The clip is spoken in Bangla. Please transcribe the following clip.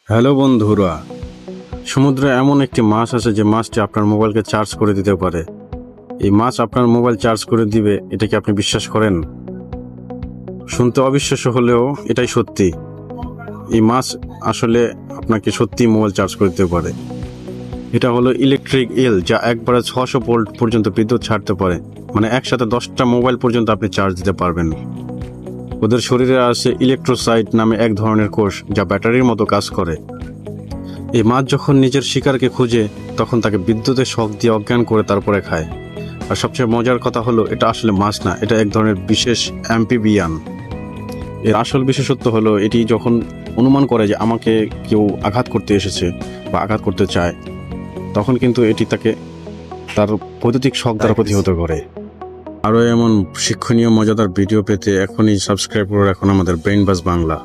হ্যালো বন্ধুরা, সমুদ্রে এমন একটি মাছ আছে যে মাছটি আপনার মোবাইলকে চার্জ করে দিতে পারে। এই মাছ আপনার মোবাইল চার্জ করে দিবে, এটা কি আপনি বিশ্বাস করেন? শুনতে অবিশ্বাস্য হলেও এটাই সত্যি। এই মাছ আসলে আপনাকে সত্যি মোবাইল চার্জ করে দিতে পারে। এটা হলো ইলেকট্রিক ইল, যা একবারে 600 ভোল্ট পর্যন্ত বিদ্যুৎ ছাড়তে পারে। মানে একসাথে 10টা মোবাইল পর্যন্ত আপনি চার্জ দিতে পারবেন। ওদের শরীরে আছে ইলেকট্রোসাইট নামে এক ধরনের কোষ, যা ব্যাটারির মতো কাজ করে। এই মাছ যখন নিজের শিকারকে খুঁজে, তখন তাকে বিদ্যুতের শক দিয়ে অজ্ঞান করে তারপরে খায়। আর সবচেয়ে মজার কথা হলো, এটা আসলে মাছ না, এটা এক ধরনের বিশেষ অ্যাম্পিবিয়ান। এর আসল বিশেষত্ব হলো, এটি যখন অনুমান করে যে আমাকে কেউ আঘাত করতে এসেছে বা আঘাত করতে চায়, তখন কিন্তু এটি তাকে তার বৈদ্যুতিক শক দ্বারা প্রতিহত করে। আরও এমন শিক্ষণীয় মজাদার ভিডিও পেতে এখনই সাবস্ক্রাইব করে রাখুন আমাদের ব্রেইন বাজ বাংলা।